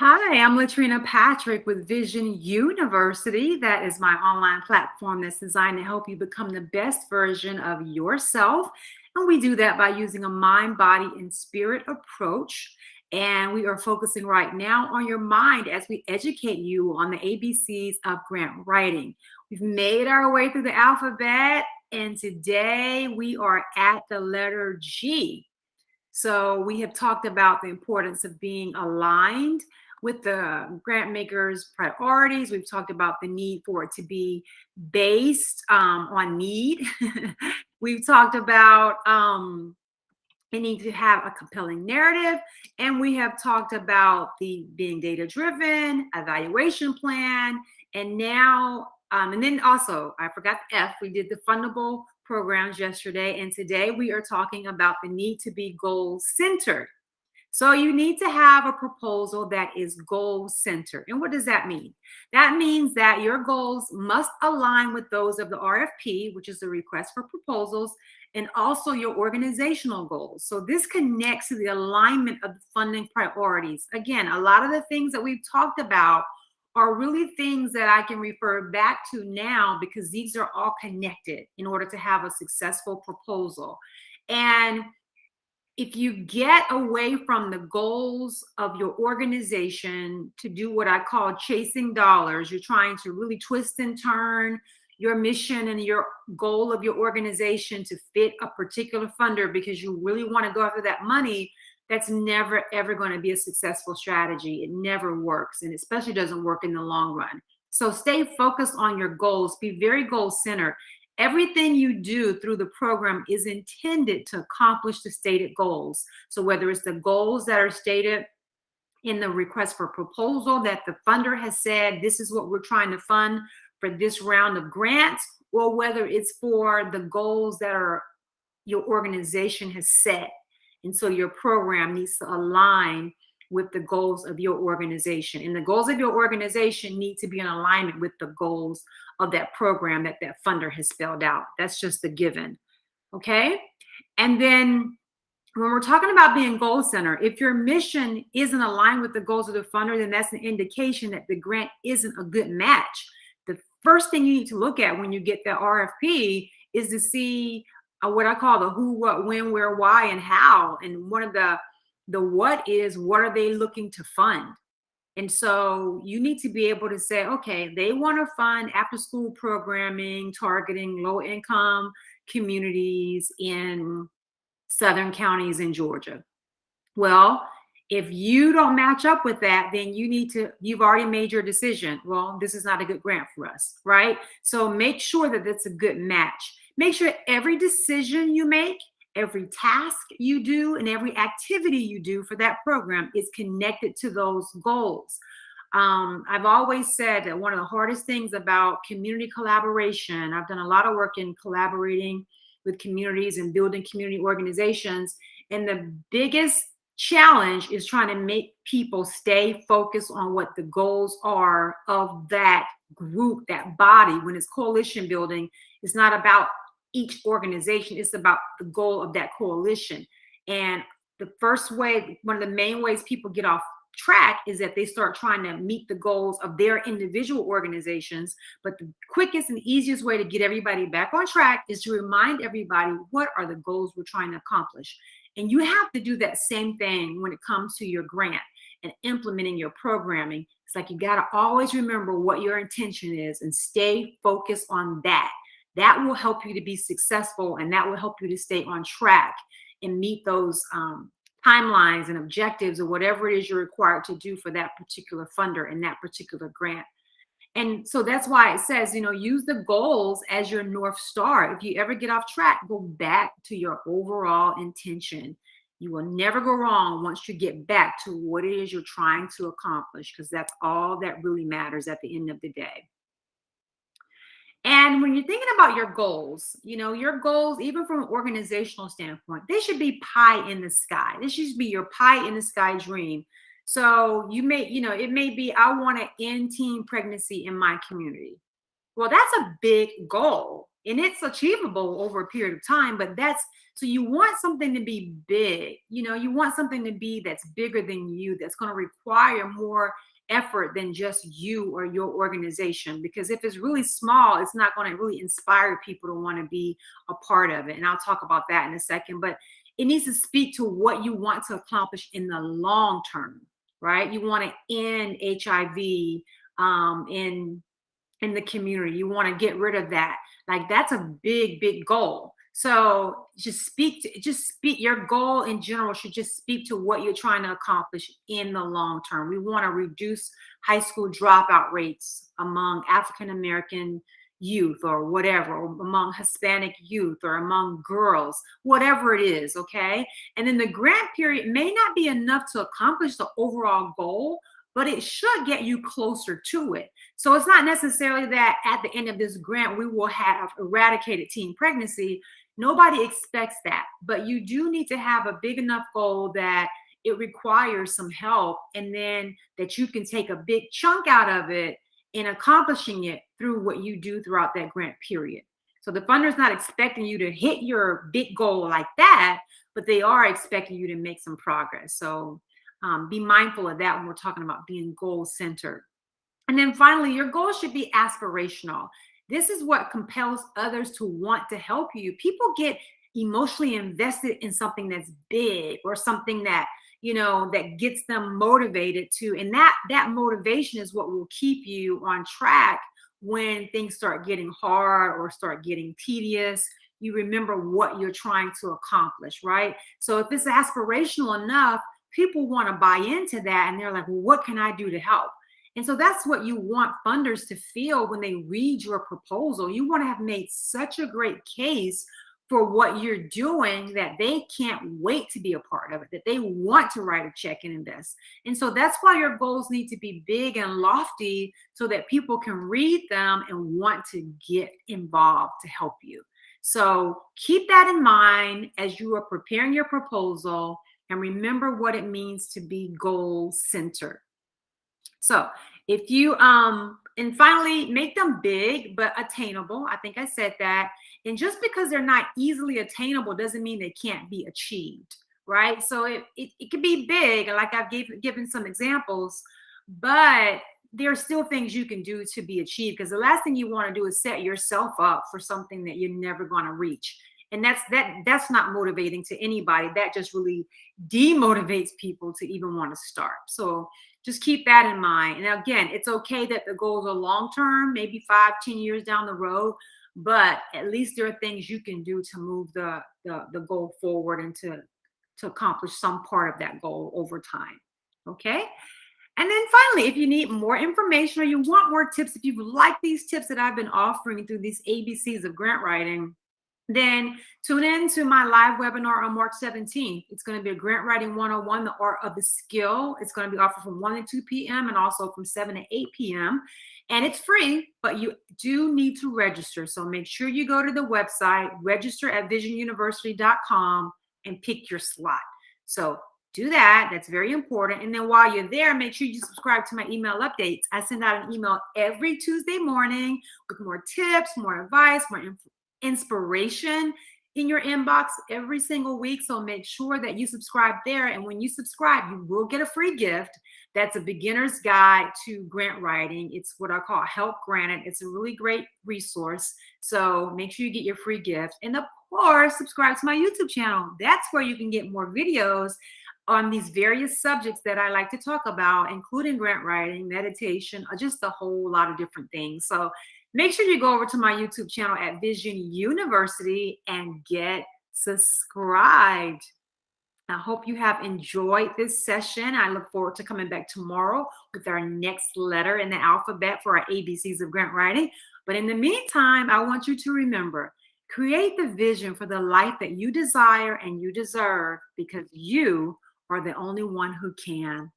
Hi, I'm Latrina Patrick with Vision University. That is my online platform that's designed to help you become the best version of yourself. And we do that by using a mind, body, and spirit approach. And we are focusing right now on your mind as we educate you on the ABCs of grant writing. We've made our way through the alphabet, and today we are at the letter G. So we have talked about the importance of being aligned with the grant maker's priorities. We've talked about the need for it to be based on need. We've talked about the need to have a compelling narrative, and we have talked about the being data driven, evaluation plan, and now and then also I forgot the F. We did the fundable programs yesterday, and today we are talking about the need to be goal centered. So you need to have a proposal that is goal centered. And what does that mean? That means that your goals must align with those of the RFP, which is the request for proposals, and also your organizational goals. So this connects to the alignment of the funding priorities. Again, a lot of the things that we've talked about are really things that I can refer back to now because these are all connected in order to have a successful proposal. And if you get away from the goals of your organization to do what I call chasing dollars, you're trying to really twist and turn your mission and your goal of your organization to fit a particular funder because you really want to go after that money, that's never ever going to be a successful strategy. It never works, and especially doesn't work in the long run. So stay focused on your goals, be very goal centered. Everything you do through the program is intended to accomplish the stated goals. So whether it's the goals that are stated in the request for proposal that the funder has said, this is what we're trying to fund for this round of grants, or whether it's for the goals that are your organization has set. And so your program needs to align with the goals of your organization. And the goals of your organization need to be in alignment with the goals of that program that that funder has spelled out. That's just the given. Okay. And then when we're talking about being goal center, if your mission isn't aligned with the goals of the funder, then that's an indication that the grant isn't a good match. The first thing you need to look at when you get the RFP is to see what I call the who, what, when, where, why, and how. And one of the what is, what are they looking to fund? And so you need to be able to say, okay, they want to fund after school programming targeting low income communities in southern counties in Georgia. Well, if you don't match up with that, then you've already made your decision. Well, this is not a good grant for us, right? So make sure that it's a good match. Make sure every decision you make, every task you do, and every activity you do for that program is connected to those goals. I've always said that one of the hardest things about community collaboration, I've done a lot of work in collaborating with communities and building community organizations. And the biggest challenge is trying to make people stay focused on what the goals are of that group, that body. When it's coalition building, it's not about each organization, it's about the goal of that coalition. And the first way, one of the main ways people get off track is that they start trying to meet the goals of their individual organizations. But the quickest and easiest way to get everybody back on track is to remind everybody what are the goals we're trying to accomplish. And you have to do that same thing when it comes to your grant and implementing your programming. It's like you got to always remember what your intention is and stay focused on that. That will help you to be successful, and that will help you to stay on track and meet those timelines and objectives or whatever it is you're required to do for that particular funder and that particular grant. And so that's why it says, use the goals as your North Star. If you ever get off track, go back to your overall intention. You will never go wrong once you get back to what it is you're trying to accomplish, because that's all that really matters at the end of the day. And when you're thinking about your goals, your goals, even from an organizational standpoint, they should be pie in the sky. This should be your pie in the sky dream. So it may be, I want to end teen pregnancy in my community. Well, that's a big goal. and it's achievable over a period of time. But that's so you want something to be big, you want something to be that's bigger than you, that's going to require more effort than just you or your organization. Because if it's really small, it's not going to really inspire people to want to be a part of it. And I'll talk about that in a second. But it needs to speak to what you want to accomplish in the long term, right? You want to end HIV in the community. You want to get rid of that. Like that's a big, big goal. So just speak your goal in general should just speak to what you're trying to accomplish in the long term. We want to reduce high school dropout rates among African American youth or whatever, or among Hispanic youth or among girls, whatever it is, okay? And then the grant period may not be enough to accomplish the overall goal, but it should get you closer to it. So it's not necessarily that at the end of this grant, we will have eradicated teen pregnancy. Nobody expects that, but you do need to have a big enough goal that it requires some help, and then that you can take a big chunk out of it in accomplishing it through what you do throughout that grant period. So the funder's not expecting you to hit your big goal like that, but they are expecting you to make some progress. So be mindful of that when we're talking about being goal centered. And then finally, your goal should be aspirational. This is what compels others to want to help you. People get emotionally invested in something that's big or something that, that gets them motivated to. And that motivation is what will keep you on track when things start getting hard or start getting tedious. You remember what you're trying to accomplish, right? So if it's aspirational enough, people want to buy into that, and they're like, well, what can I do to help? And so that's what you want funders to feel when they read your proposal. You want to have made such a great case for what you're doing that they can't wait to be a part of it, that they want to write a check and invest. And so that's why your goals need to be big and lofty so that people can read them and want to get involved to help you. So keep that in mind as you are preparing your proposal, and remember what it means to be goal centered. So if you and finally make them big but attainable. I think I said that. And just because they're not easily attainable doesn't mean they can't be achieved, right? So it could be big, like I've given some examples, but there are still things you can do to be achieved, because the last thing you want to do is set yourself up for something that you're never going to reach. And that's not motivating to anybody. That just really demotivates people to even want to start. So just keep that in mind. And again, it's okay that the goals are long term, maybe 5-10 years down the road, but at least there are things you can do to move the goal forward and to accomplish some part of that goal over time. Okay. And then finally, if you need more information or you want more tips, if you like these tips that I've been offering through these ABCs of grant writing, then tune in to my live webinar on March 17th. It's going to be a grant writing 101, the art of the skill. It's going to be offered from 1 to 2 p.m. and also from 7 to 8 p.m. And it's free, but you do need to register. So make sure you go to the website, register at visionuniversity.com, and pick your slot. So do that. That's very important. And then while you're there, make sure you subscribe to my email updates. I send out an email every Tuesday morning with more tips, more advice, more inspiration in your inbox every single week. So make sure that you subscribe there. And when you subscribe, you will get a free gift. That's a beginner's guide to grant writing. It's what I call Help Granted. It's a really great resource. So make sure you get your free gift. And of course, subscribe to my YouTube channel. That's where you can get more videos on these various subjects that I like to talk about, including grant writing, meditation, just a whole lot of different things. So make sure you go over to my YouTube channel at Vision University and get subscribed. I hope you have enjoyed this session. I look forward to coming back tomorrow with our next letter in the alphabet for our ABCs of grant writing. But in the meantime, I want you to remember, create the vision for the life that you desire and you deserve, because you are the only one who can.